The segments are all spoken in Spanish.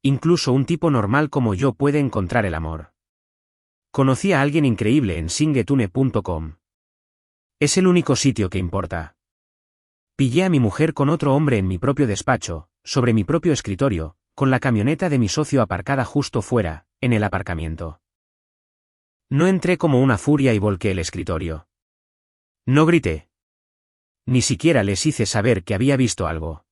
incluso un tipo normal como yo puede encontrar el amor. Conocí a alguien increíble en singetune.com. Es el único sitio que importa. Pillé a mi mujer con otro hombre en mi propio despacho, sobre mi propio escritorio, con la camioneta de mi socio aparcada justo fuera, en el aparcamiento. No entré como una furia y volqué el escritorio. No grité. Ni siquiera les hice saber que había visto algo.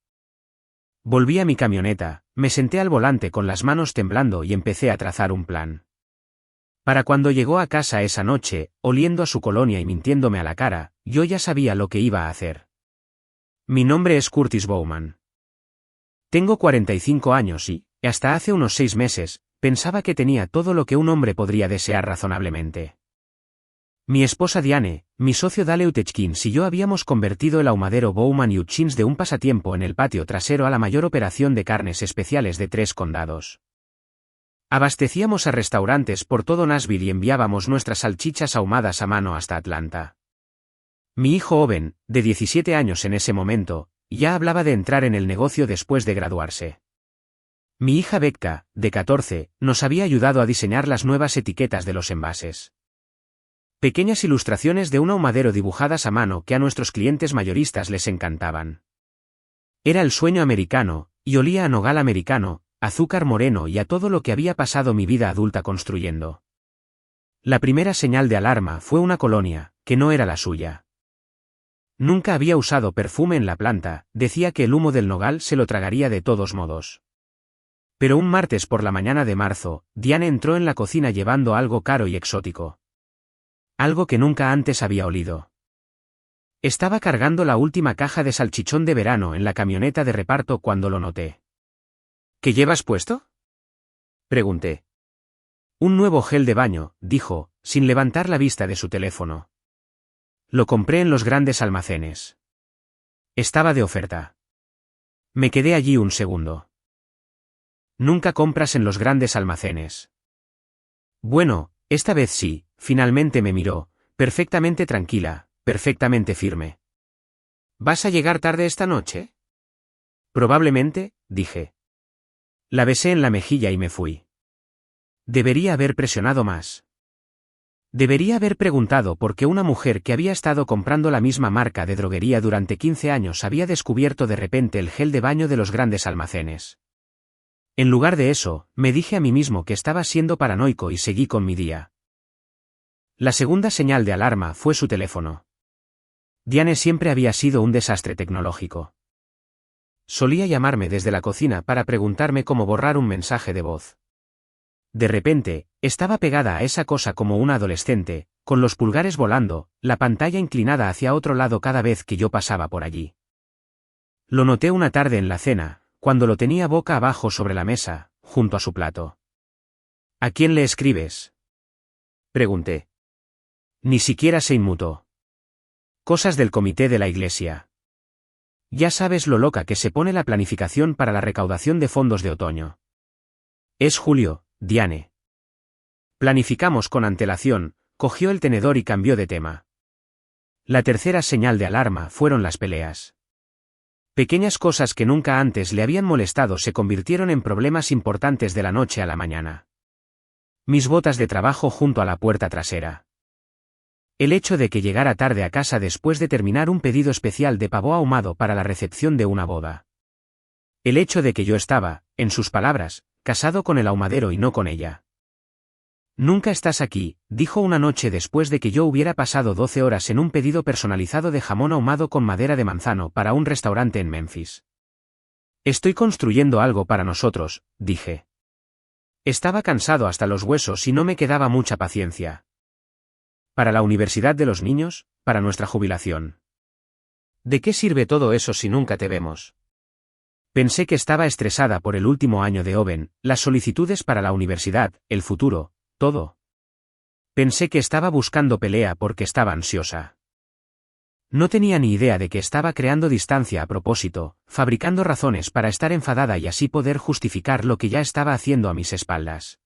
Volví a mi camioneta, me senté al volante con las manos temblando y empecé a trazar un plan. Para cuando llegó a casa esa noche, oliendo a su colonia y mintiéndome a la cara, yo ya sabía lo que iba a hacer. Mi nombre es Curtis Bowman. Tengo 45 años y, hasta hace unos 6 meses, pensaba que tenía todo lo que un hombre podría desear razonablemente. Mi esposa Diane, mi socio Dale Utechkins y yo habíamos convertido el ahumadero Bowman Hutchins de un pasatiempo en el patio trasero a la mayor operación de carnes especiales de 3 condados. Abastecíamos a restaurantes por todo Nashville y enviábamos nuestras salchichas ahumadas a mano hasta Atlanta. Mi hijo Owen, de 17 años en ese momento, ya hablaba de entrar en el negocio después de graduarse. Mi hija Becca, de 14, nos había ayudado a diseñar las nuevas etiquetas de los envases. Pequeñas ilustraciones de un ahumadero dibujadas a mano que a nuestros clientes mayoristas les encantaban. Era el sueño americano, y olía a nogal americano, azúcar moreno y a todo lo que había pasado mi vida adulta construyendo. La primera señal de alarma fue una colonia, que no era la suya. Nunca había usado perfume en la planta, decía que el humo del nogal se lo tragaría de todos modos. Pero un martes por la mañana de marzo, Diane entró en la cocina llevando algo caro y exótico. Algo que nunca antes había olido. Estaba cargando la última caja de salchichón de verano en la camioneta de reparto cuando lo noté. ¿Qué llevas puesto?, pregunté. Un nuevo gel de baño, dijo, sin levantar la vista de su teléfono. Lo compré en los grandes almacenes. Estaba de oferta. Me quedé allí un segundo. Nunca compras en los grandes almacenes. Bueno, esta vez sí, finalmente me miró, perfectamente tranquila, perfectamente firme. ¿Vas a llegar tarde esta noche? Probablemente, dije. La besé en la mejilla y me fui. Debería haber presionado más. Debería haber preguntado por qué una mujer que había estado comprando la misma marca de droguería durante 15 años había descubierto de repente el gel de baño de los grandes almacenes. En lugar de eso, me dije a mí mismo que estaba siendo paranoico y seguí con mi día. La segunda señal de alarma fue su teléfono. Diane siempre había sido un desastre tecnológico. Solía llamarme desde la cocina para preguntarme cómo borrar un mensaje de voz. De repente, estaba pegada a esa cosa como una adolescente, con los pulgares volando, la pantalla inclinada hacia otro lado cada vez que yo pasaba por allí. Lo noté una tarde en la cena, cuando lo tenía boca abajo sobre la mesa, junto a su plato. ¿A quién le escribes?, pregunté. Ni siquiera se inmutó. Cosas del comité de la iglesia. Ya sabes lo loca que se pone la planificación para la recaudación de fondos de otoño. Es julio, Diane. Planificamos con antelación, cogió el tenedor y cambió de tema. La tercera señal de alarma fueron las peleas. Pequeñas cosas que nunca antes le habían molestado se convirtieron en problemas importantes de la noche a la mañana. Mis botas de trabajo junto a la puerta trasera. El hecho de que llegara tarde a casa después de terminar un pedido especial de pavo ahumado para la recepción de una boda. El hecho de que yo estaba, en sus palabras, casado con el ahumadero y no con ella. Nunca estás aquí, dijo una noche después de que yo hubiera pasado 12 horas en un pedido personalizado de jamón ahumado con madera de manzano para un restaurante en Memphis. Estoy construyendo algo para nosotros, dije. Estaba cansado hasta los huesos y no me quedaba mucha paciencia. ¿Para la universidad de los niños? ¿Para nuestra jubilación? ¿De qué sirve todo eso si nunca te vemos? Pensé que estaba estresada por el último año de Owen, las solicitudes para la universidad, el futuro, todo. Pensé que estaba buscando pelea porque estaba ansiosa. No tenía ni idea de que estaba creando distancia a propósito, fabricando razones para estar enfadada y así poder justificar lo que ya estaba haciendo a mis espaldas.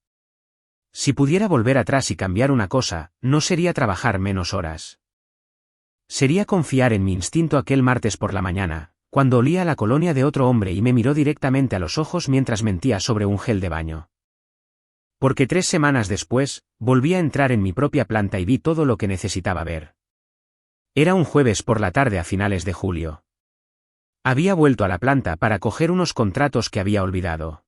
Si pudiera volver atrás y cambiar una cosa, no sería trabajar menos horas. Sería confiar en mi instinto aquel martes por la mañana, cuando olía a la colonia de otro hombre y me miró directamente a los ojos mientras mentía sobre un gel de baño. Porque 3 semanas después, volví a entrar en mi propia planta y vi todo lo que necesitaba ver. Era un jueves por la tarde a finales de julio. Había vuelto a la planta para coger unos contratos que había olvidado.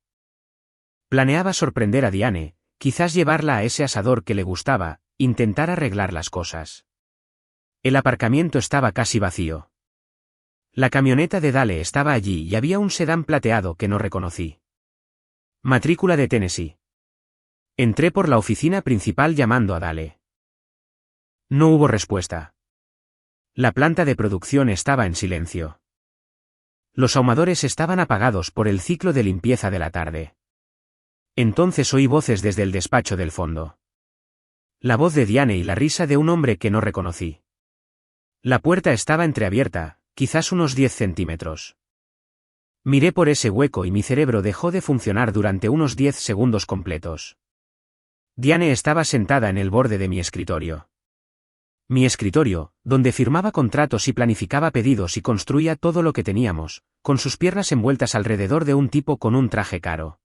Planeaba sorprender a Diane, quizás llevarla a ese asador que le gustaba, intentar arreglar las cosas. El aparcamiento estaba casi vacío. La camioneta de Dale estaba allí y había un sedán plateado que no reconocí. Matrícula de Tennessee. Entré por la oficina principal llamando a Dale. No hubo respuesta. La planta de producción estaba en silencio. Los ahumadores estaban apagados por el ciclo de limpieza de la tarde. Entonces oí voces desde el despacho del fondo. La voz de Diane y la risa de un hombre que no reconocí. La puerta estaba entreabierta, quizás unos 10 centímetros. Miré por ese hueco y mi cerebro dejó de funcionar durante unos 10 segundos completos. Diane estaba sentada en el borde de mi escritorio. Mi escritorio, donde firmaba contratos y planificaba pedidos y construía todo lo que teníamos, con sus piernas envueltas alrededor de un tipo con un traje caro.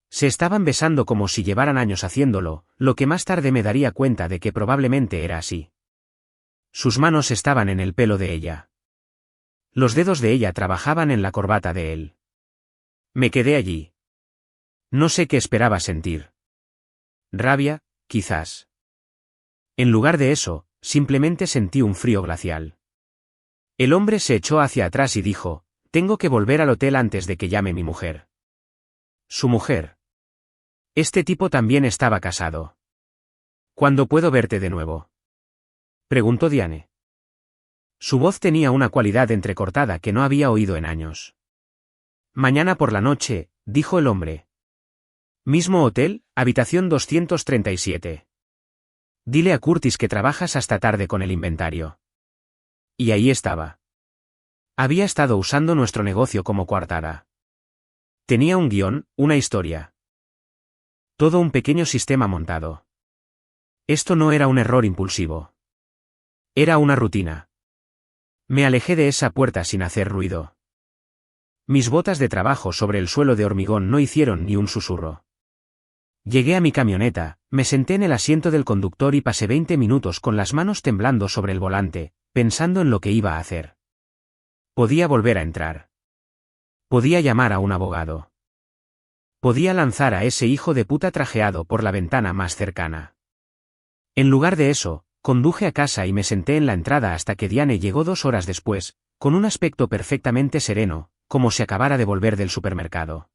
Se estaban besando como si llevaran años haciéndolo, lo que más tarde me daría cuenta de que probablemente era así. Sus manos estaban en el pelo de ella. Los dedos de ella trabajaban en la corbata de él. Me quedé allí. No sé qué esperaba sentir. Rabia, quizás. En lugar de eso, simplemente sentí un frío glacial. El hombre se echó hacia atrás y dijo, «Tengo que volver al hotel antes de que llame mi mujer». Su mujer. Este tipo también estaba casado. ¿Cuándo puedo verte de nuevo?, preguntó Diane. Su voz tenía una cualidad entrecortada que no había oído en años. Mañana por la noche, dijo el hombre. Mismo hotel, habitación 237. Dile a Curtis que trabajas hasta tarde con el inventario. Y ahí estaba. Había estado usando nuestro negocio como coartada. Tenía un guión, una historia. Todo un pequeño sistema montado. Esto no era un error impulsivo. Era una rutina. Me alejé de esa puerta sin hacer ruido. Mis botas de trabajo sobre el suelo de hormigón no hicieron ni un susurro. Llegué a mi camioneta, me senté en el asiento del conductor y pasé 20 minutos con las manos temblando sobre el volante, pensando en lo que iba a hacer. Podía volver a entrar. Podía llamar a un abogado. Podía lanzar a ese hijo de puta trajeado por la ventana más cercana. En lugar de eso, conduje a casa y me senté en la entrada hasta que Diane llegó 2 horas después, con un aspecto perfectamente sereno, como si acabara de volver del supermercado.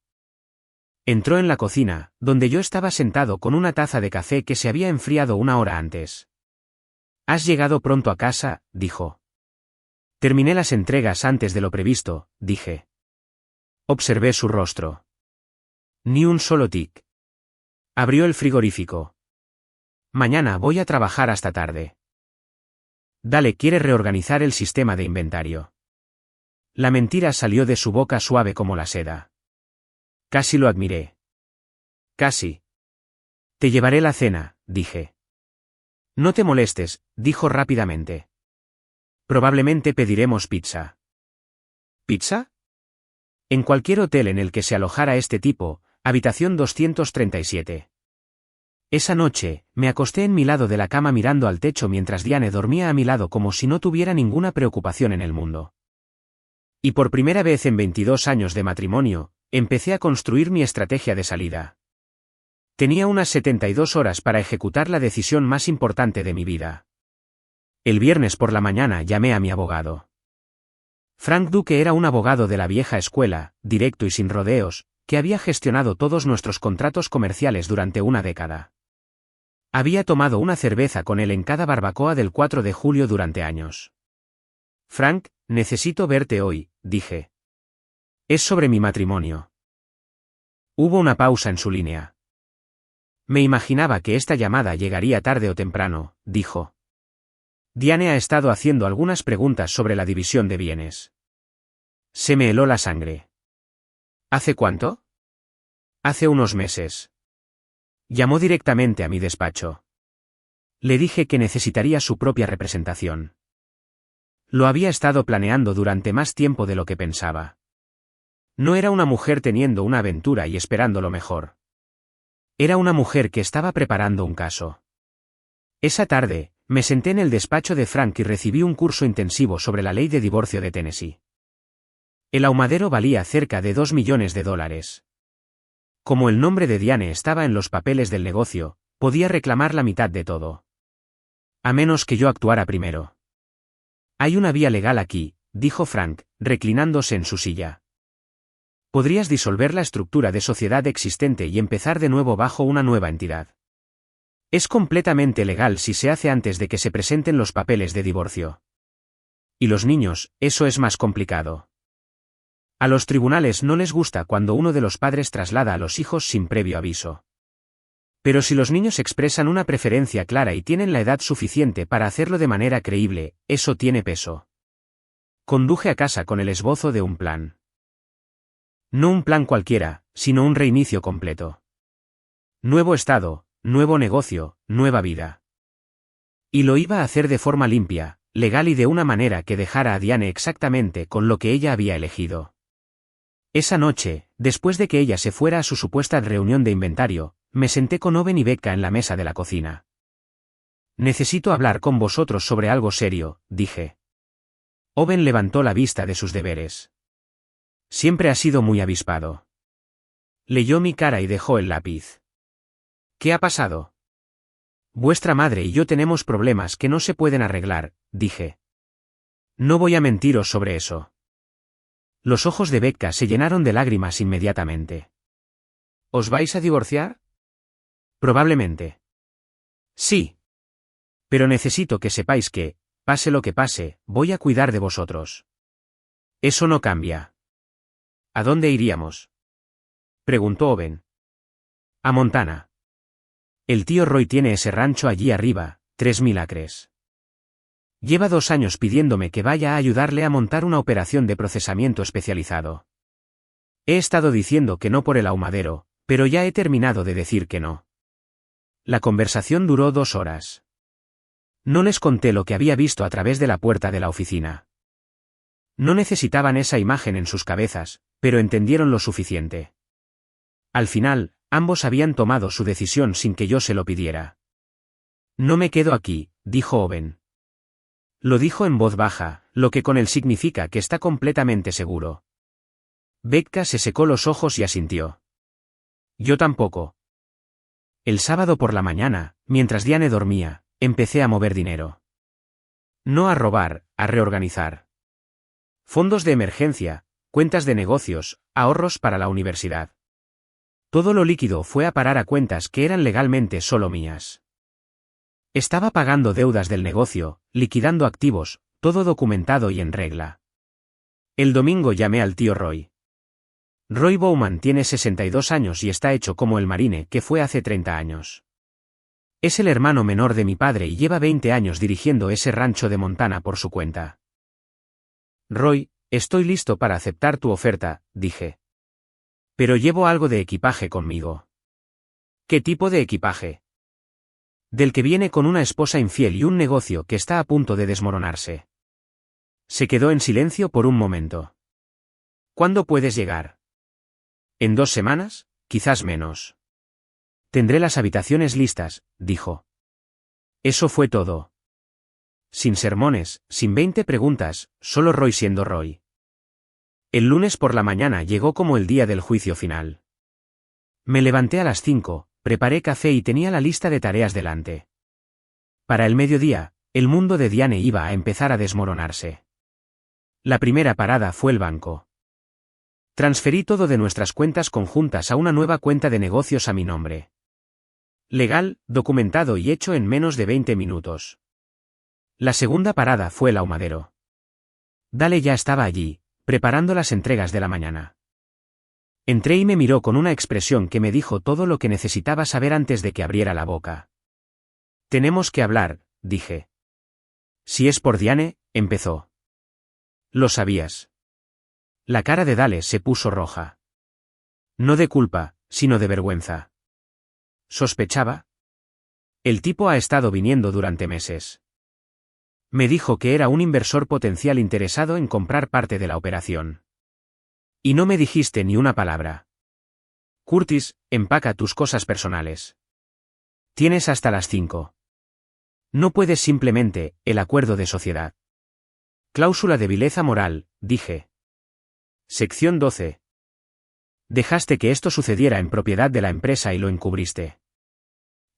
Entró en la cocina, donde yo estaba sentado con una taza de café que se había enfriado 1 hora antes. «Has llegado pronto a casa», dijo. «Terminé las entregas antes de lo previsto», dije. Observé su rostro. Ni un solo tic. Abrió el frigorífico. «Mañana voy a trabajar hasta tarde». Dale quiere reorganizar el sistema de inventario. La mentira salió de su boca suave como la seda. Casi lo admiré. Casi. «Te llevaré la cena», dije. «No te molestes», dijo rápidamente. «Probablemente pediremos pizza». ¿Pizza? En cualquier hotel en el que se alojara este tipo, habitación 237. Esa noche, me acosté en mi lado de la cama mirando al techo mientras Diane dormía a mi lado como si no tuviera ninguna preocupación en el mundo. Y por primera vez en 22 años de matrimonio, empecé a construir mi estrategia de salida. Tenía unas 72 horas para ejecutar la decisión más importante de mi vida. El viernes por la mañana llamé a mi abogado. Frank Duque era un abogado de la vieja escuela, directo y sin rodeos, que había gestionado todos nuestros contratos comerciales durante una década. Había tomado una cerveza con él en cada barbacoa del 4 de julio durante años. «Frank, necesito verte hoy», dije. «Es sobre mi matrimonio». Hubo una pausa en su línea. «Me imaginaba que esta llamada llegaría tarde o temprano», dijo. Diane ha estado haciendo algunas preguntas sobre la división de bienes. Se me heló la sangre. ¿Hace cuánto? Hace unos meses. Llamó directamente a mi despacho. Le dije que necesitaría su propia representación. Lo había estado planeando durante más tiempo de lo que pensaba. No era una mujer teniendo una aventura y esperando lo mejor. Era una mujer que estaba preparando un caso. Esa tarde, me senté en el despacho de Frank y recibí un curso intensivo sobre la ley de divorcio de Tennessee. El ahumadero valía cerca de $2 millones. Como el nombre de Diane estaba en los papeles del negocio, podía reclamar la mitad de todo. A menos que yo actuara primero. Hay una vía legal aquí, dijo Frank, reclinándose en su silla. Podrías disolver la estructura de sociedad existente y empezar de nuevo bajo una nueva entidad. Es completamente legal si se hace antes de que se presenten los papeles de divorcio. Y los niños, eso es más complicado. A los tribunales no les gusta cuando uno de los padres traslada a los hijos sin previo aviso. Pero si los niños expresan una preferencia clara y tienen la edad suficiente para hacerlo de manera creíble, eso tiene peso. Conduje a casa con el esbozo de un plan. No un plan cualquiera, sino un reinicio completo. Nuevo estado, nuevo negocio, nueva vida. Y lo iba a hacer de forma limpia, legal y de una manera que dejara a Diane exactamente con lo que ella había elegido. Esa noche, después de que ella se fuera a su supuesta reunión de inventario, me senté con Owen y Becca en la mesa de la cocina. Necesito hablar con vosotros sobre algo serio, dije. Owen levantó la vista de sus deberes. Siempre ha sido muy avispado. Leyó mi cara y dejó el lápiz. ¿Qué ha pasado? Vuestra madre y yo tenemos problemas que no se pueden arreglar, dije. No voy a mentiros sobre eso. Los ojos de Becca se llenaron de lágrimas inmediatamente. ¿Os vais a divorciar? Probablemente. Sí. Pero necesito que sepáis que, pase lo que pase, voy a cuidar de vosotros. Eso no cambia. ¿A dónde iríamos? Preguntó Owen. A Montana. El tío Roy tiene ese rancho allí arriba, 3.000 acres. Lleva 2 años pidiéndome que vaya a ayudarle a montar una operación de procesamiento especializado. He estado diciendo que no por el ahumadero, pero ya he terminado de decir que no. La conversación duró 2 horas. No les conté lo que había visto a través de la puerta de la oficina. No necesitaban esa imagen en sus cabezas, pero entendieron lo suficiente. Al final, ambos habían tomado su decisión sin que yo se lo pidiera. No me quedo aquí, dijo Owen. Lo dijo en voz baja, lo que con él significa que está completamente seguro. Becca se secó los ojos y asintió. Yo tampoco. El sábado por la mañana, mientras Diane dormía, empecé a mover dinero. No a robar, a reorganizar. Fondos de emergencia, cuentas de negocios, ahorros para la universidad. Todo lo líquido fue a parar a cuentas que eran legalmente solo mías. Estaba pagando deudas del negocio, liquidando activos, todo documentado y en regla. El domingo llamé al tío Roy. Roy Bowman tiene 62 años y está hecho como el marine que fue hace 30 años. Es el hermano menor de mi padre y lleva 20 años dirigiendo ese rancho de Montana por su cuenta. Roy, estoy listo para aceptar tu oferta, dije. Pero llevo algo de equipaje conmigo. ¿Qué tipo de equipaje? Del que viene con una esposa infiel y un negocio que está a punto de desmoronarse. Se quedó en silencio por un momento. ¿Cuándo puedes llegar? ¿En 2 semanas? Quizás menos. Tendré las habitaciones listas, dijo. Eso fue todo. Sin sermones, sin 20 preguntas, solo Roy siendo Roy. El lunes por la mañana llegó como el día del juicio final. Me levanté a las 5, preparé café y tenía la lista de tareas delante. Para el mediodía, el mundo de Diane iba a empezar a desmoronarse. La primera parada fue el banco. Transferí todo de nuestras cuentas conjuntas a una nueva cuenta de negocios a mi nombre. Legal, documentado y hecho en menos de 20 minutos. La segunda parada fue el ahumadero. Dale ya estaba allí, preparando las entregas de la mañana. Entré y me miró con una expresión que me dijo todo lo que necesitaba saber antes de que abriera la boca. Tenemos que hablar, dije. Si es por Diane, empezó. Lo sabías. La cara de Dale se puso roja. No de culpa, sino de vergüenza. ¿Sospechaba? El tipo ha estado viniendo durante meses. Me dijo que era un inversor potencial interesado en comprar parte de la operación. Y no me dijiste ni una palabra. Curtis, empaca tus cosas personales. Tienes hasta las 5. No puedes simplemente, el acuerdo de sociedad. Cláusula de vileza moral, dije. Sección 12. Dejaste que esto sucediera en propiedad de la empresa y lo encubriste.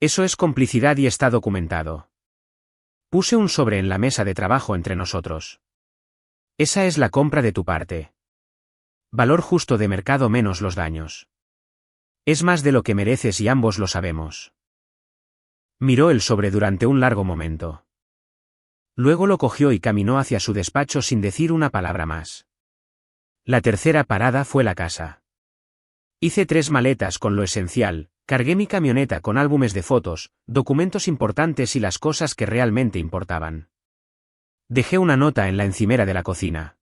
Eso es complicidad y está documentado. Puse un sobre en la mesa de trabajo entre nosotros. Esa es la compra de tu parte. Valor justo de mercado menos los daños. Es más de lo que mereces y ambos lo sabemos. Miró el sobre durante un largo momento. Luego lo cogió y caminó hacia su despacho sin decir una palabra más. La tercera parada fue la casa. Hice 3 maletas con lo esencial, cargué mi camioneta con álbumes de fotos, documentos importantes y las cosas que realmente importaban. Dejé una nota en la encimera de la cocina.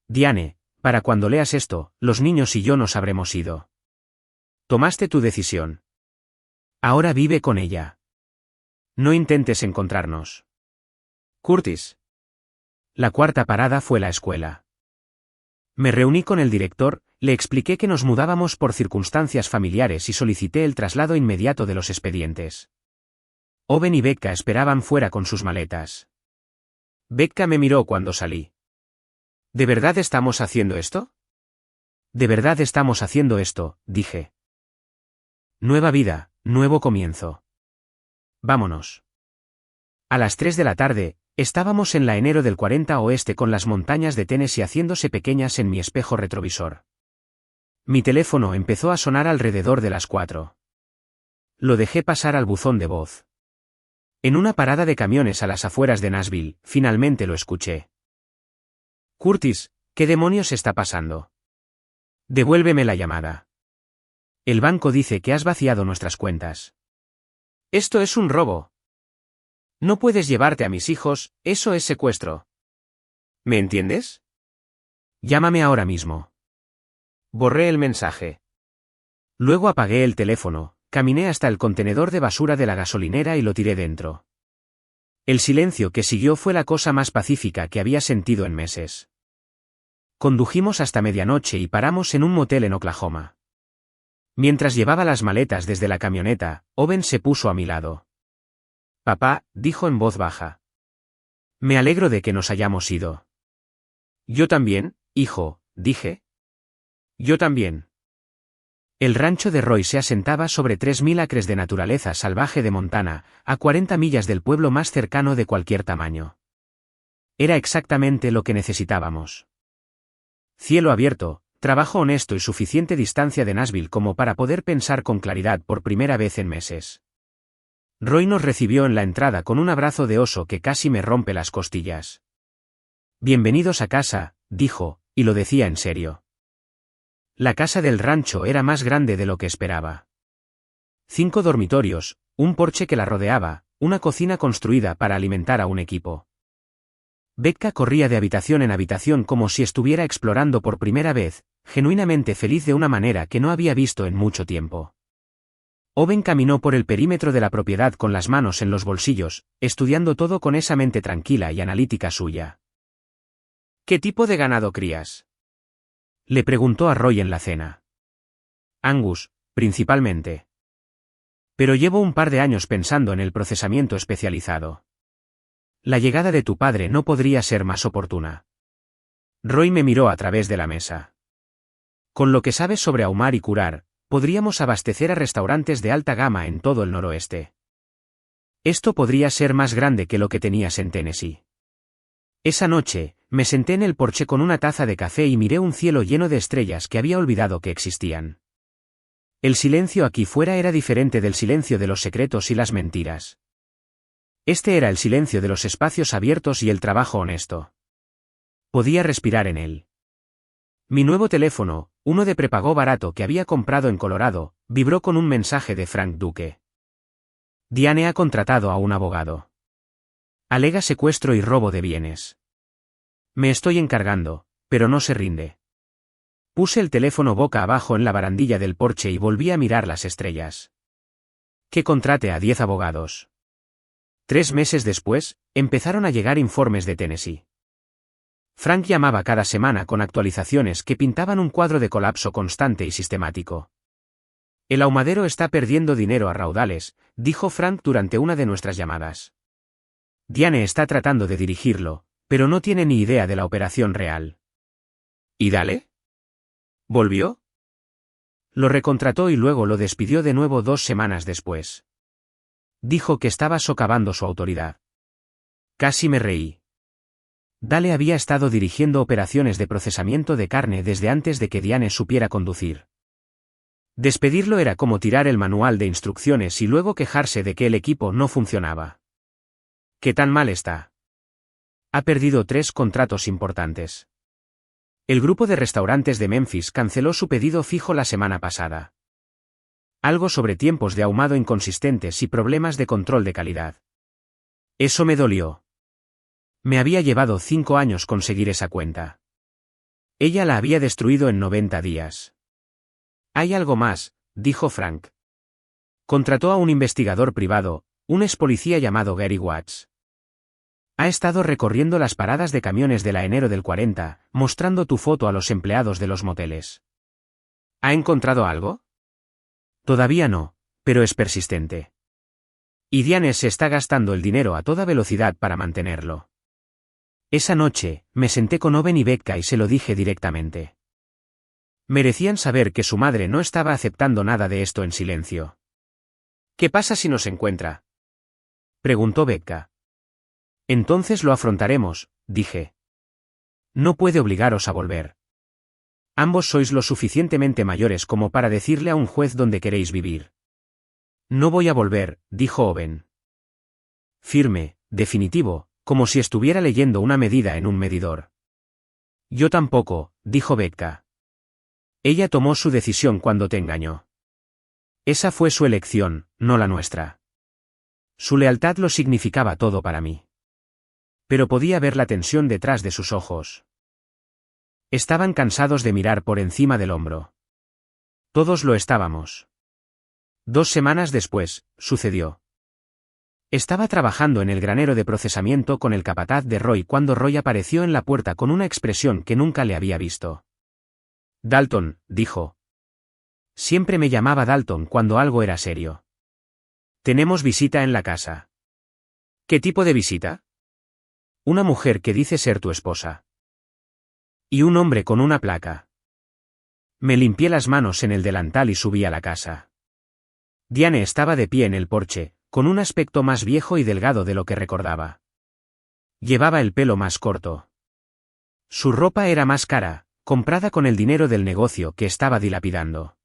Diane, para cuando leas esto, los niños y yo nos habremos ido. Tomaste tu decisión. Ahora vive con ella. No intentes encontrarnos. Curtis. La cuarta parada fue la escuela. Me reuní con el director, le expliqué que nos mudábamos por circunstancias familiares y solicité el traslado inmediato de los expedientes. Owen y Becca esperaban fuera con sus maletas. Becca me miró cuando salí. ¿De verdad estamos haciendo esto? De verdad estamos haciendo esto, dije. Nueva vida, nuevo comienzo. Vámonos. A las 3 de la tarde, estábamos en la enero del 40 oeste con las montañas de Tennessee haciéndose pequeñas en mi espejo retrovisor. Mi teléfono empezó a sonar alrededor de las 4. Lo dejé pasar al buzón de voz. En una parada de camiones a las afueras de Nashville, finalmente lo escuché. Curtis, ¿qué demonios está pasando? Devuélveme la llamada. El banco dice que has vaciado nuestras cuentas. Esto es un robo. No puedes llevarte a mis hijos, eso es secuestro. ¿Me entiendes? Llámame ahora mismo. Borré el mensaje. Luego apagué el teléfono, caminé hasta el contenedor de basura de la gasolinera y lo tiré dentro. El silencio que siguió fue la cosa más pacífica que había sentido en meses. Condujimos hasta medianoche y paramos en un motel en Oklahoma. Mientras llevaba las maletas desde la camioneta, Owen se puso a mi lado. Papá, dijo en voz baja. Me alegro de que nos hayamos ido. Yo también, hijo, dije. Yo también. El rancho de Roy se asentaba sobre 3.000 acres de naturaleza salvaje de Montana, a 40 millas del pueblo más cercano de cualquier tamaño. Era exactamente lo que necesitábamos. Cielo abierto, trabajo honesto y suficiente distancia de Nashville como para poder pensar con claridad por primera vez en meses. Roy nos recibió en la entrada con un abrazo de oso que casi me rompe las costillas. Bienvenidos a casa, dijo, y lo decía en serio. La casa del rancho era más grande de lo que esperaba. 5 dormitorios, un porche que la rodeaba, una cocina construida para alimentar a un equipo. Becca corría de habitación en habitación como si estuviera explorando por primera vez, genuinamente feliz de una manera que no había visto en mucho tiempo. Owen caminó por el perímetro de la propiedad con las manos en los bolsillos, estudiando todo con esa mente tranquila y analítica suya. ¿Qué tipo de ganado crías? Le preguntó a Roy en la cena. Angus, principalmente. Pero llevo un par de años pensando en el procesamiento especializado. La llegada de tu padre no podría ser más oportuna. Roy me miró a través de la mesa. Con lo que sabes sobre ahumar y curar, podríamos abastecer a restaurantes de alta gama en todo el noroeste. Esto podría ser más grande que lo que tenías en Tennessee. Esa noche, me senté en el porche con una taza de café y miré un cielo lleno de estrellas que había olvidado que existían. El silencio aquí fuera era diferente del silencio de los secretos y las mentiras. Este era el silencio de los espacios abiertos y el trabajo honesto. Podía respirar en él. Mi nuevo teléfono, uno de prepago barato que había comprado en Colorado, vibró con un mensaje de Frank Duque. Diane ha contratado a un abogado. Alega secuestro y robo de bienes. Me estoy encargando, pero no se rinde. Puse el teléfono boca abajo en la barandilla del porche y volví a mirar las estrellas. Que contrate a 10 abogados. 3 meses después, empezaron a llegar informes de Tennessee. Frank llamaba cada semana con actualizaciones que pintaban un cuadro de colapso constante y sistemático. El ahumadero está perdiendo dinero a raudales, dijo Frank durante una de nuestras llamadas. Diane está tratando de dirigirlo, pero no tiene ni idea de la operación real. ¿Y Dale? ¿Volvió? Lo recontrató y luego lo despidió de nuevo 2 semanas después. Dijo que estaba socavando su autoridad. Casi me reí. Dale había estado dirigiendo operaciones de procesamiento de carne desde antes de que Diane supiera conducir. Despedirlo era como tirar el manual de instrucciones y luego quejarse de que el equipo no funcionaba. ¿Qué tan mal está? Ha perdido 3 contratos importantes. El grupo de restaurantes de Memphis canceló su pedido fijo la semana pasada. Algo sobre tiempos de ahumado inconsistentes y problemas de control de calidad. Eso me dolió. Me había llevado 5 años conseguir esa cuenta. Ella la había destruido en 90 días. Hay algo más, dijo Frank. Contrató a un investigador privado, un expolicía llamado Gary Watts. Ha estado recorriendo las paradas de camiones de la enero del 40, mostrando tu foto a los empleados de los moteles. ¿Ha encontrado algo? Todavía no, pero es persistente. Y Diane se está gastando el dinero a toda velocidad para mantenerlo. Esa noche, me senté con Owen y Becca y se lo dije directamente. Merecían saber que su madre no estaba aceptando nada de esto en silencio. ¿Qué pasa si nos encuentra?, preguntó Becca. Entonces lo afrontaremos, dije. No puede obligaros a volver. Ambos sois lo suficientemente mayores como para decirle a un juez dónde queréis vivir. No voy a volver, dijo Owen. Firme, definitivo, como si estuviera leyendo una medida en un medidor. Yo tampoco, dijo Becca. Ella tomó su decisión cuando te engañó. Esa fue su elección, no la nuestra. Su lealtad lo significaba todo para mí. Pero podía ver la tensión detrás de sus ojos. Estaban cansados de mirar por encima del hombro. Todos lo estábamos. 2 semanas después, sucedió. Estaba trabajando en el granero de procesamiento con el capataz de Roy cuando Roy apareció en la puerta con una expresión que nunca le había visto. Dalton, dijo. Siempre me llamaba Dalton cuando algo era serio. Tenemos visita en la casa. ¿Qué tipo de visita? Una mujer que dice ser tu esposa. Y un hombre con una placa. Me limpié las manos en el delantal y subí a la casa. Diane estaba de pie en el porche, con un aspecto más viejo y delgado de lo que recordaba. Llevaba el pelo más corto. Su ropa era más cara, comprada con el dinero del negocio que estaba dilapidando.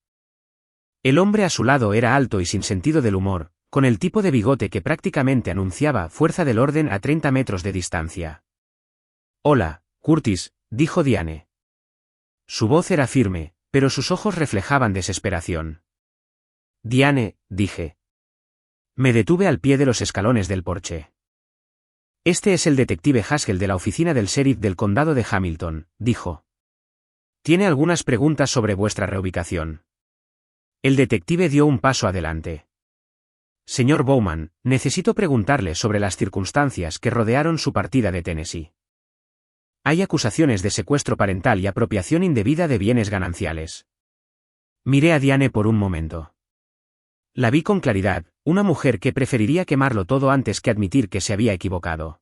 El hombre a su lado era alto y sin sentido del humor, con el tipo de bigote que prácticamente anunciaba fuerza del orden a 30 metros de distancia. Hola, Curtis, dijo Diane. Su voz era firme, pero sus ojos reflejaban desesperación. Diane, dije. Me detuve al pie de los escalones del porche. Este es el detective Haskell de la oficina del sheriff del condado de Hamilton, dijo. Tiene algunas preguntas sobre vuestra reubicación. El detective dio un paso adelante. Señor Bowman, necesito preguntarle sobre las circunstancias que rodearon su partida de Tennessee. Hay acusaciones de secuestro parental y apropiación indebida de bienes gananciales. Miré a Diane por un momento. La vi con claridad, una mujer que preferiría quemarlo todo antes que admitir que se había equivocado.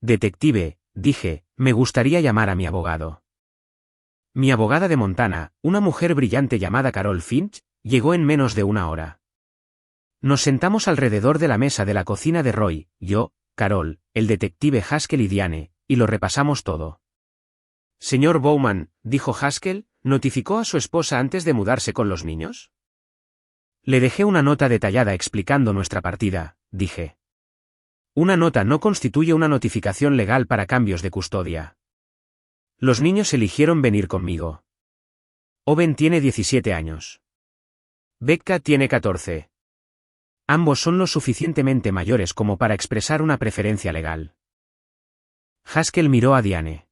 Detective, dije, me gustaría llamar a mi abogado. Mi abogada de Montana, una mujer brillante llamada Carol Finch, llegó en menos de 1 hora. Nos sentamos alrededor de la mesa de la cocina de Roy, yo, Carol, el detective Haskell y Diane, y lo repasamos todo. Señor Bowman, dijo Haskell, ¿notificó a su esposa antes de mudarse con los niños? Le dejé una nota detallada explicando nuestra partida, dije. Una nota no constituye una notificación legal para cambios de custodia. Los niños eligieron venir conmigo. Owen tiene 17 años. Becca tiene 14. Ambos son lo suficientemente mayores como para expresar una preferencia legal. Haskell miró a Diane.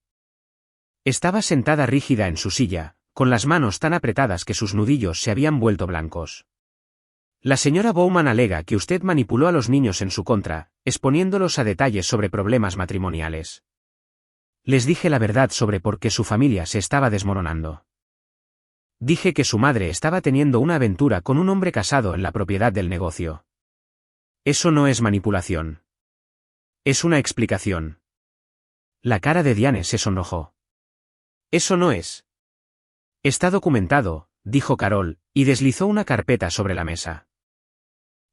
Estaba sentada rígida en su silla, con las manos tan apretadas que sus nudillos se habían vuelto blancos. La señora Bowman alega que usted manipuló a los niños en su contra, exponiéndolos a detalles sobre problemas matrimoniales. Les dije la verdad sobre por qué su familia se estaba desmoronando. Dije que su madre estaba teniendo una aventura con un hombre casado en la propiedad del negocio. Eso no es manipulación. Es una explicación. La cara de Diane se sonrojó. Eso no es. Está documentado, dijo Carol, y deslizó una carpeta sobre la mesa.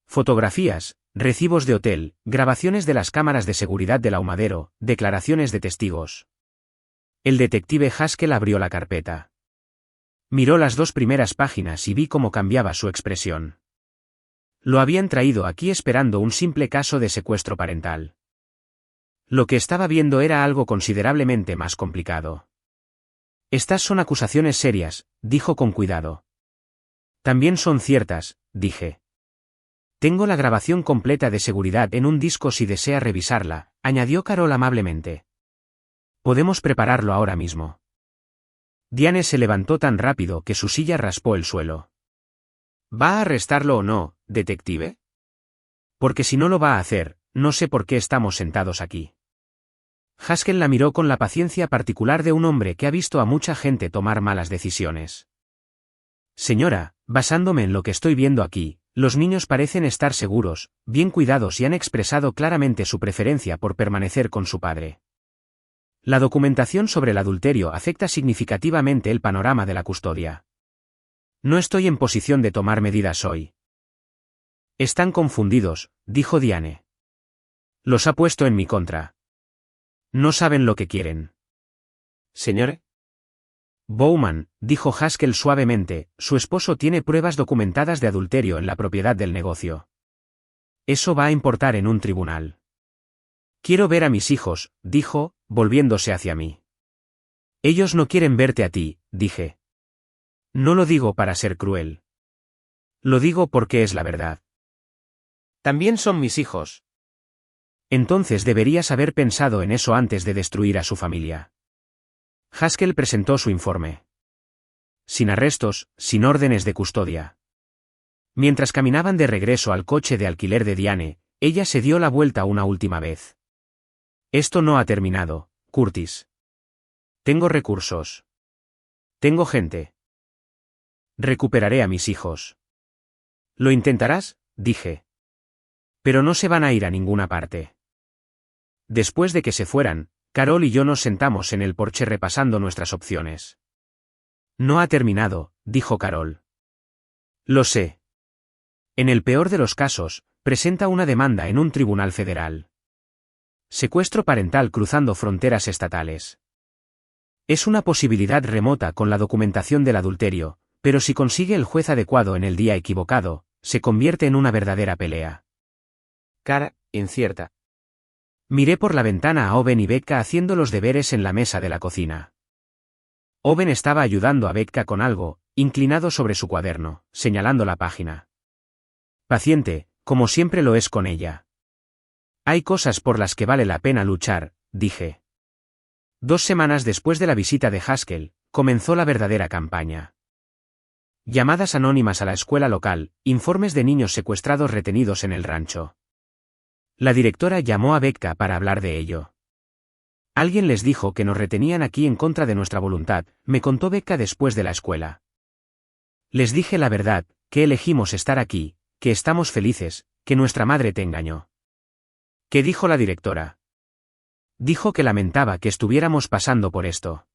Fotografías, recibos de hotel, grabaciones de las cámaras de seguridad del ahumadero, declaraciones de testigos. El detective Haskell abrió la carpeta. Miró las 2 primeras páginas y vi cómo cambiaba su expresión. Lo habían traído aquí esperando un simple caso de secuestro parental. Lo que estaba viendo era algo considerablemente más complicado. Estas son acusaciones serias, dijo con cuidado. También son ciertas, dije. Tengo la grabación completa de seguridad en un disco si desea revisarla, añadió Carol amablemente. Podemos prepararlo ahora mismo. Diane se levantó tan rápido que su silla raspó el suelo. ¿Va a arrestarlo o no, detective? Porque si no lo va a hacer, no sé por qué estamos sentados aquí. Haskell la miró con la paciencia particular de un hombre que ha visto a mucha gente tomar malas decisiones. Señora, basándome en lo que estoy viendo aquí, los niños parecen estar seguros, bien cuidados y han expresado claramente su preferencia por permanecer con su padre. La documentación sobre el adulterio afecta significativamente el panorama de la custodia. No estoy en posición de tomar medidas hoy. Están confundidos, dijo Diane. Los ha puesto en mi contra. No saben lo que quieren. Señor Bowman, dijo Haskell suavemente, su esposo tiene pruebas documentadas de adulterio en la propiedad del negocio. Eso va a importar en un tribunal. Quiero ver a mis hijos, dijo, volviéndose hacia mí. Ellos no quieren verte a ti, dije. No lo digo para ser cruel. Lo digo porque es la verdad. También son mis hijos. Entonces deberías haber pensado en eso antes de destruir a su familia. Haskell presentó su informe. Sin arrestos, sin órdenes de custodia. Mientras caminaban de regreso al coche de alquiler de Diane, ella se dio la vuelta una última vez. Esto no ha terminado, Curtis. Tengo recursos. Tengo gente. Recuperaré a mis hijos. ¿Lo intentarás? Dije. Pero no se van a ir a ninguna parte. Después de que se fueran, Carol y yo nos sentamos en el porche repasando nuestras opciones. No ha terminado, dijo Carol. Lo sé. En el peor de los casos, presenta una demanda en un tribunal federal. Secuestro parental cruzando fronteras estatales. Es una posibilidad remota con la documentación del adulterio, pero si consigue el juez adecuado en el día equivocado, se convierte en una verdadera pelea. Cara incierta. Miré por la ventana a Owen y Becca haciendo los deberes en la mesa de la cocina. Owen estaba ayudando a Becca con algo, inclinado sobre su cuaderno, señalando la página. Paciente, como siempre lo es con ella. Hay cosas por las que vale la pena luchar, dije. 2 semanas después de la visita de Haskell, comenzó la verdadera campaña. Llamadas anónimas a la escuela local, informes de niños secuestrados retenidos en el rancho. La directora llamó a Becca para hablar de ello. Alguien les dijo que nos retenían aquí en contra de nuestra voluntad, me contó Becca después de la escuela. Les dije la verdad, que elegimos estar aquí, que estamos felices, que nuestra madre te engañó. ¿Qué dijo la directora? Dijo que lamentaba que estuviéramos pasando por esto.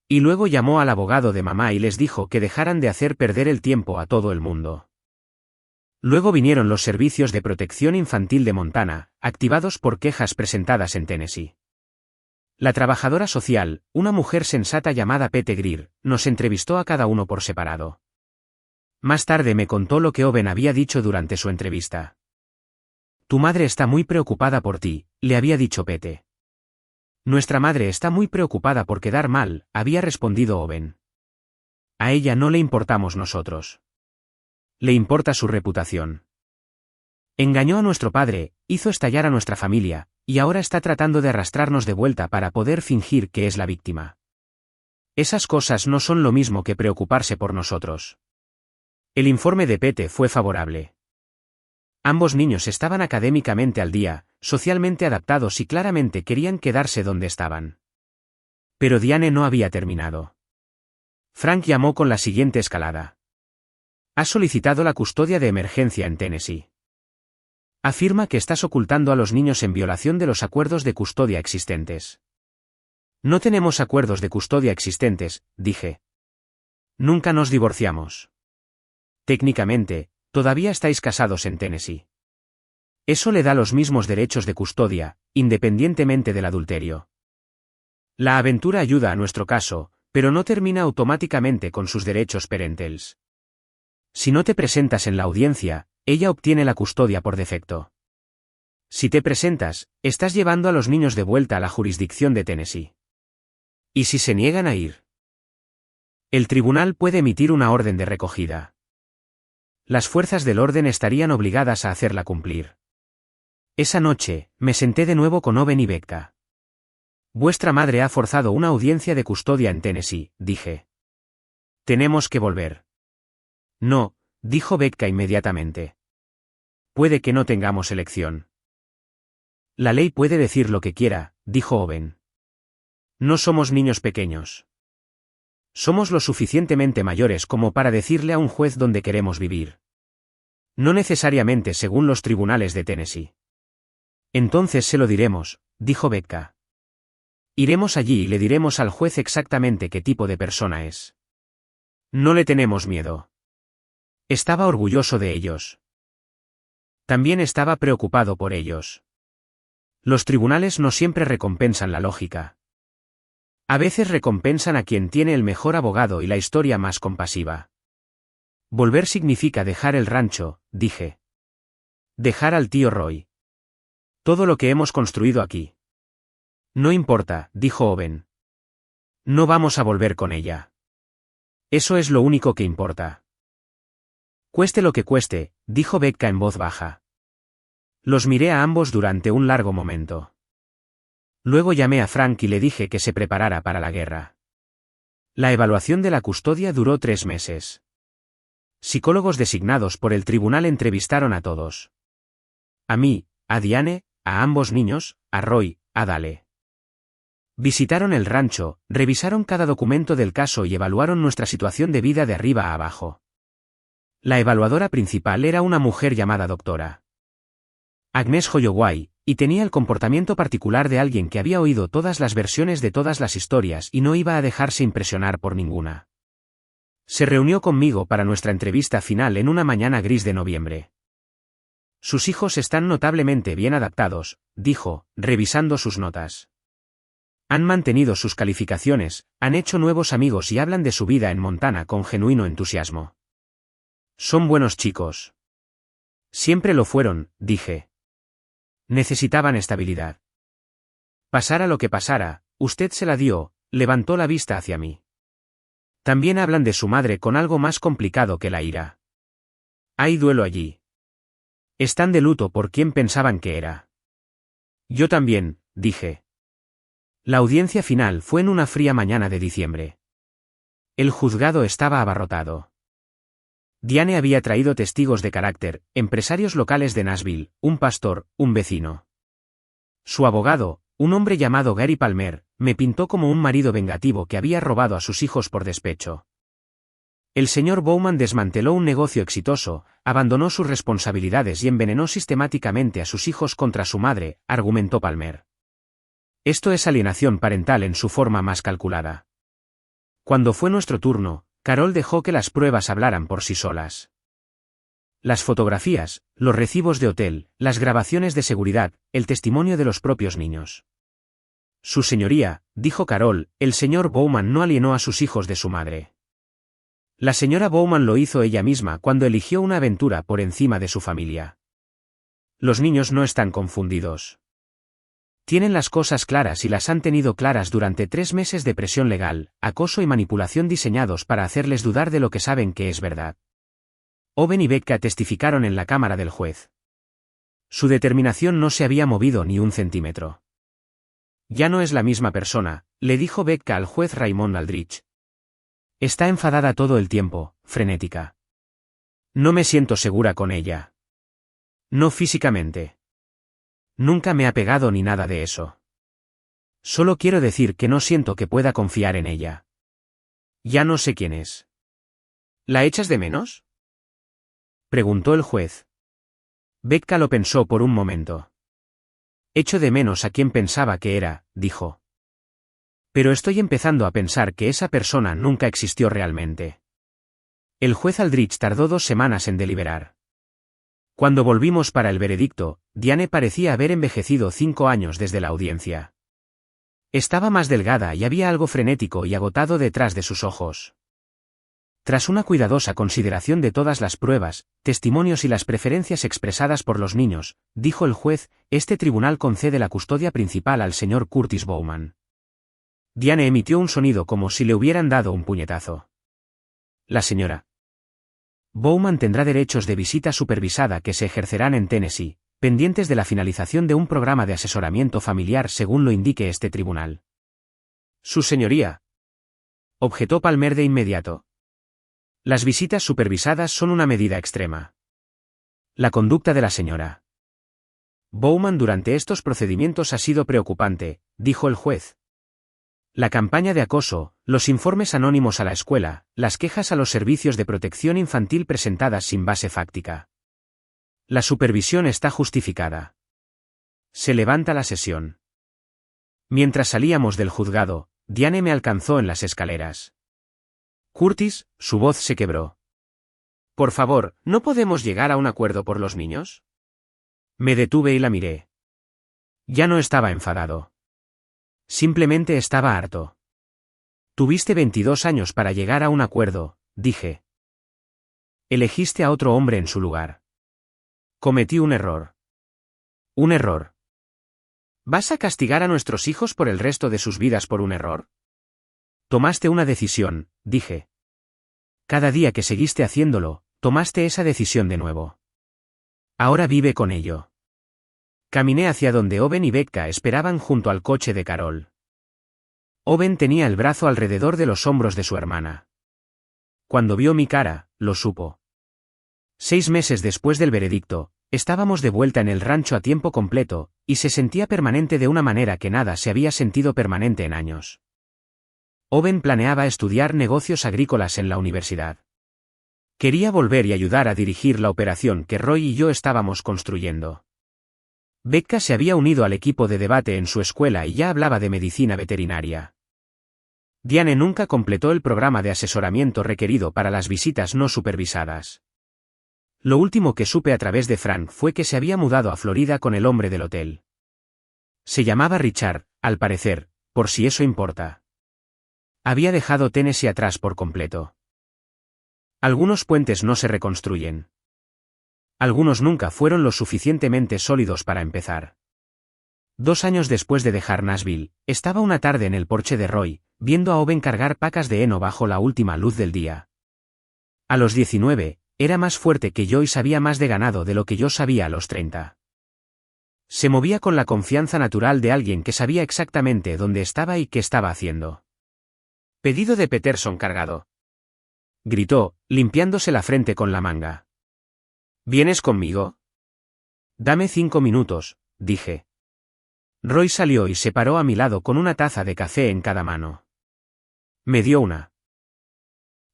Y luego llamó al abogado de mamá y les dijo que dejaran de hacer perder el tiempo a todo el mundo. Luego vinieron los servicios de protección infantil de Montana, activados por quejas presentadas en Tennessee. La trabajadora social, una mujer sensata llamada Pete Greer, nos entrevistó a cada uno por separado. Más tarde me contó lo que Owen había dicho durante su entrevista. Tu madre está muy preocupada por ti, le había dicho Pete. Nuestra madre está muy preocupada por quedar mal, había respondido Owen. A ella no le importamos nosotros. Le importa su reputación. Engañó a nuestro padre, hizo estallar a nuestra familia, y ahora está tratando de arrastrarnos de vuelta para poder fingir que es la víctima. Esas cosas no son lo mismo que preocuparse por nosotros. El informe de Pete fue favorable. Ambos niños estaban académicamente al día, socialmente adaptados y claramente querían quedarse donde estaban. Pero Diane no había terminado. Frank llamó con la siguiente escalada. Has solicitado la custodia de emergencia en Tennessee. Afirma que estás ocultando a los niños en violación de los acuerdos de custodia existentes. No tenemos acuerdos de custodia existentes, dije. Nunca nos divorciamos. Técnicamente, todavía estáis casados en Tennessee. Eso le da los mismos derechos de custodia, independientemente del adulterio. La aventura ayuda a nuestro caso, pero no termina automáticamente con sus derechos parentales. Si no te presentas en la audiencia, ella obtiene la custodia por defecto. Si te presentas, estás llevando a los niños de vuelta a la jurisdicción de Tennessee. ¿Y si se niegan a ir? El tribunal puede emitir una orden de recogida. Las fuerzas del orden estarían obligadas a hacerla cumplir. Esa noche, me senté de nuevo con Owen y Becca. Vuestra madre ha forzado una audiencia de custodia en Tennessee, dije. Tenemos que volver. No, dijo Becca inmediatamente. Puede que no tengamos elección. La ley puede decir lo que quiera, dijo Owen. No somos niños pequeños. Somos lo suficientemente mayores como para decirle a un juez dónde queremos vivir. No necesariamente según los tribunales de Tennessee. Entonces se lo diremos, dijo Becca. Iremos allí y le diremos al juez exactamente qué tipo de persona es. No le tenemos miedo. Estaba orgulloso de ellos. También estaba preocupado por ellos. Los tribunales no siempre recompensan la lógica. A veces recompensan a quien tiene el mejor abogado y la historia más compasiva. Volver significa dejar el rancho, dije. Dejar al tío Roy. Todo lo que hemos construido aquí. No importa, dijo Owen. No vamos a volver con ella. Eso es lo único que importa. Cueste lo que cueste, dijo Becca en voz baja. Los miré a ambos durante un largo momento. Luego llamé a Frank y le dije que se preparara para la guerra. La evaluación de la custodia duró 3 meses. Psicólogos designados por el tribunal entrevistaron a todos. A mí, a Diane, a ambos niños, a Roy, a Dale. Visitaron el rancho, revisaron cada documento del caso y evaluaron nuestra situación de vida de arriba a abajo. La evaluadora principal era una mujer llamada doctora Agnes Holloway, y tenía el comportamiento particular de alguien que había oído todas las versiones de todas las historias y no iba a dejarse impresionar por ninguna. Se reunió conmigo para nuestra entrevista final en una mañana gris de noviembre. Sus hijos están notablemente bien adaptados, dijo, revisando sus notas. Han mantenido sus calificaciones, han hecho nuevos amigos y hablan de su vida en Montana con genuino entusiasmo. Son buenos chicos. Siempre lo fueron, dije. Necesitaban estabilidad. Pasara lo que pasara, usted se la dio, levantó la vista hacia mí. También hablan de su madre con algo más complicado que la ira. Hay duelo allí. Están de luto por quien pensaban que era. Yo también, dije. La audiencia final fue en una fría mañana de diciembre. El juzgado estaba abarrotado. Diane había traído testigos de carácter, empresarios locales de Nashville, un pastor, un vecino. Su abogado, un hombre llamado Gary Palmer, me pintó como un marido vengativo que había robado a sus hijos por despecho. El señor Bowman desmanteló un negocio exitoso, abandonó sus responsabilidades y envenenó sistemáticamente a sus hijos contra su madre, argumentó Palmer. Esto es alienación parental en su forma más calculada. Cuando fue nuestro turno, Carol dejó que las pruebas hablaran por sí solas. Las fotografías, los recibos de hotel, las grabaciones de seguridad, el testimonio de los propios niños. Su señoría, dijo Carol, el señor Bowman no alienó a sus hijos de su madre. La señora Bowman lo hizo ella misma cuando eligió una aventura por encima de su familia. Los niños no están confundidos. Tienen las cosas claras y las han tenido claras durante 3 meses de presión legal, acoso y manipulación diseñados para hacerles dudar de lo que saben que es verdad. Owen y Becca testificaron en la cámara del juez. Su determinación no se había movido ni un centímetro. Ya no es la misma persona, le dijo Becca al juez Raymond Aldrich. Está enfadada todo el tiempo, frenética. No me siento segura con ella. No físicamente. Nunca me ha pegado ni nada de eso. Solo quiero decir que no siento que pueda confiar en ella. Ya no sé quién es. ¿La echas de menos? Preguntó el juez. Becca lo pensó por un momento. Echo de menos a quien pensaba que era, dijo. Pero estoy empezando a pensar que esa persona nunca existió realmente. El juez Aldrich tardó 2 semanas en deliberar. Cuando volvimos para el veredicto, Diane parecía haber envejecido 5 años desde la audiencia. Estaba más delgada y había algo frenético y agotado detrás de sus ojos. Tras una cuidadosa consideración de todas las pruebas, testimonios y las preferencias expresadas por los niños, dijo el juez, este tribunal concede la custodia principal al señor Curtis Bowman. Diane emitió un sonido como si le hubieran dado un puñetazo. La señora Bowman tendrá derechos de visita supervisada que se ejercerán en Tennessee, pendientes de la finalización de un programa de asesoramiento familiar según lo indique este tribunal. Su señoría, objetó Palmer de inmediato. Las visitas supervisadas son una medida extrema. La conducta de la señora Bowman durante estos procedimientos ha sido preocupante, dijo el juez. La campaña de acoso, los informes anónimos a la escuela, las quejas a los servicios de protección infantil presentadas sin base fáctica. La supervisión está justificada. Se levanta la sesión. Mientras salíamos del juzgado, Diane me alcanzó en las escaleras. Curtis, su voz se quebró. Por favor, ¿no podemos llegar a un acuerdo por los niños? Me detuve y la miré. Ya no estaba enfadado. Simplemente estaba harto. Tuviste 22 años para llegar a un acuerdo, dije. Elegiste a otro hombre en su lugar. Cometí un error. Un error. ¿Vas a castigar a nuestros hijos por el resto de sus vidas por un error? Tomaste una decisión, dije. Cada día que seguiste haciéndolo, tomaste esa decisión de nuevo. Ahora vive con ello. Caminé hacia donde Owen y Becca esperaban junto al coche de Carol. Owen tenía el brazo alrededor de los hombros de su hermana. Cuando vio mi cara, lo supo. 6 meses después del veredicto, estábamos de vuelta en el rancho a tiempo completo, y se sentía permanente de una manera que nada se había sentido permanente en años. Owen planeaba estudiar negocios agrícolas en la universidad. Quería volver y ayudar a dirigir la operación que Roy y yo estábamos construyendo. Becca se había unido al equipo de debate en su escuela y ya hablaba de medicina veterinaria. Diane nunca completó el programa de asesoramiento requerido para las visitas no supervisadas. Lo último que supe a través de Frank fue que se había mudado a Florida con el hombre del hotel. Se llamaba Richard, al parecer, por si eso importa. Había dejado Tennessee atrás por completo. Algunos puentes no se reconstruyen. Algunos nunca fueron lo suficientemente sólidos para empezar. 2 años después de dejar Nashville, estaba una tarde en el porche de Roy, viendo a Owen cargar pacas de heno bajo la última luz del día. A los 19, era más fuerte que yo y sabía más de ganado de lo que yo sabía a los 30. Se movía con la confianza natural de alguien que sabía exactamente dónde estaba y qué estaba haciendo. Pedido de Peterson cargado. Gritó, limpiándose la frente con la manga. ¿Vienes conmigo? Dame 5 minutos, dije. Roy salió y se paró a mi lado con una taza de café en cada mano. Me dio una.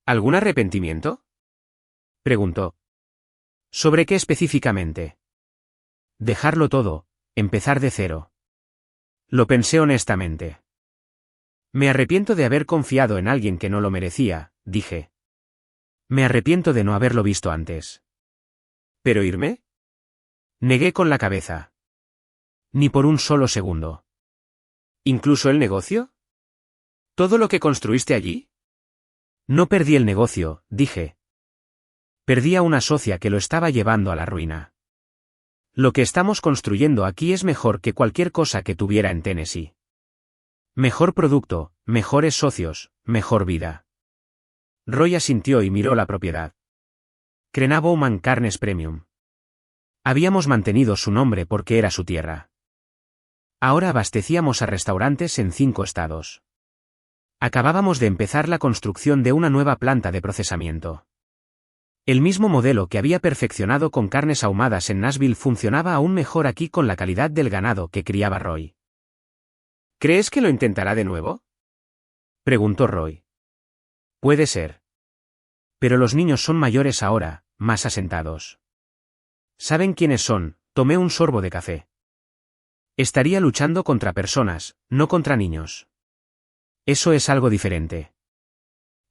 ¿Algún arrepentimiento? Preguntó. ¿Sobre qué específicamente? Dejarlo todo, empezar de cero. Lo pensé honestamente. Me arrepiento de haber confiado en alguien que no lo merecía, dije. Me arrepiento de no haberlo visto antes. ¿Pero irme? Negué con la cabeza. Ni por un solo segundo. ¿Incluso el negocio? ¿Todo lo que construiste allí? No perdí el negocio, dije. Perdí a una socia que lo estaba llevando a la ruina. Lo que estamos construyendo aquí es mejor que cualquier cosa que tuviera en Tennessee. Mejor producto, mejores socios, mejor vida. Roy asintió y miró la propiedad. Crena Bowman Carnes Premium. Habíamos mantenido su nombre porque era su tierra. Ahora abastecíamos a restaurantes en 5 estados. Acabábamos de empezar la construcción de una nueva planta de procesamiento. El mismo modelo que había perfeccionado con carnes ahumadas en Nashville funcionaba aún mejor aquí con la calidad del ganado que criaba Roy. ¿Crees que lo intentará de nuevo?, preguntó Roy. Puede ser. Pero los niños son mayores ahora, más asentados. ¿Saben quiénes son? Tomé un sorbo de café. Estaría luchando contra personas, no contra niños. Eso es algo diferente.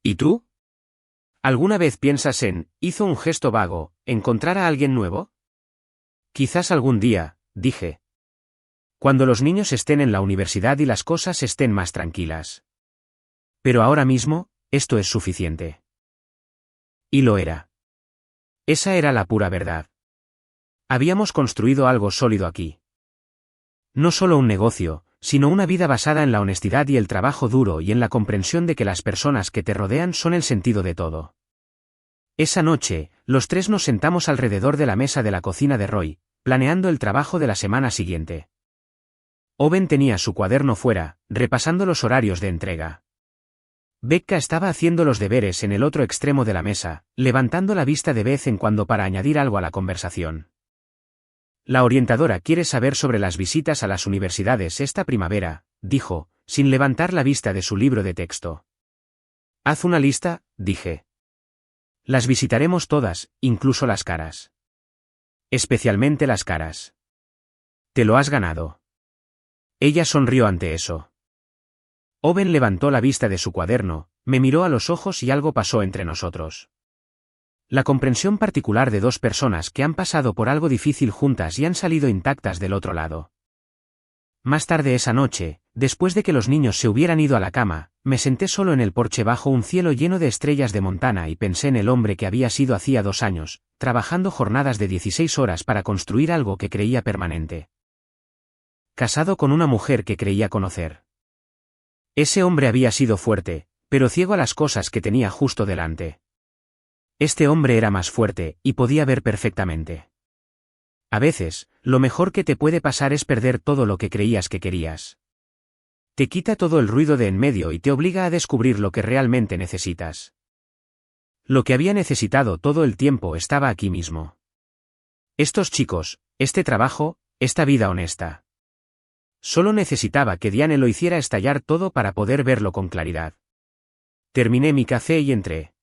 ¿Y tú? ¿Alguna vez piensas en, hizo un gesto vago, encontrar a alguien nuevo? Quizás algún día, dije. Cuando los niños estén en la universidad y las cosas estén más tranquilas. Pero ahora mismo, esto es suficiente. Y lo era. Esa era la pura verdad. Habíamos construido algo sólido aquí. No solo un negocio, sino una vida basada en la honestidad y el trabajo duro y en la comprensión de que las personas que te rodean son el sentido de todo. Esa noche, los tres nos sentamos alrededor de la mesa de la cocina de Roy, planeando el trabajo de la semana siguiente. Owen tenía su cuaderno fuera, repasando los horarios de entrega. Becca estaba haciendo los deberes en el otro extremo de la mesa, levantando la vista de vez en cuando para añadir algo a la conversación. La orientadora quiere saber sobre las visitas a las universidades esta primavera, dijo, sin levantar la vista de su libro de texto. Haz una lista, dije. Las visitaremos todas, incluso las caras. Especialmente las caras. Te lo has ganado. Ella sonrió ante eso. Owen levantó la vista de su cuaderno, me miró a los ojos y algo pasó entre nosotros. La comprensión particular de dos personas que han pasado por algo difícil juntas y han salido intactas del otro lado. Más tarde esa noche, después de que los niños se hubieran ido a la cama, me senté solo en el porche bajo un cielo lleno de estrellas de Montana y pensé en el hombre que había sido hacía 2 años, trabajando jornadas de 16 horas para construir algo que creía permanente. Casado con una mujer que creía conocer. Ese hombre había sido fuerte, pero ciego a las cosas que tenía justo delante. Este hombre era más fuerte, y podía ver perfectamente. A veces, lo mejor que te puede pasar es perder todo lo que creías que querías. Te quita todo el ruido de en medio y te obliga a descubrir lo que realmente necesitas. Lo que había necesitado todo el tiempo estaba aquí mismo. Estos chicos, este trabajo, esta vida honesta. Solo necesitaba que Diane lo hiciera estallar todo para poder verlo con claridad. Terminé mi café y entré.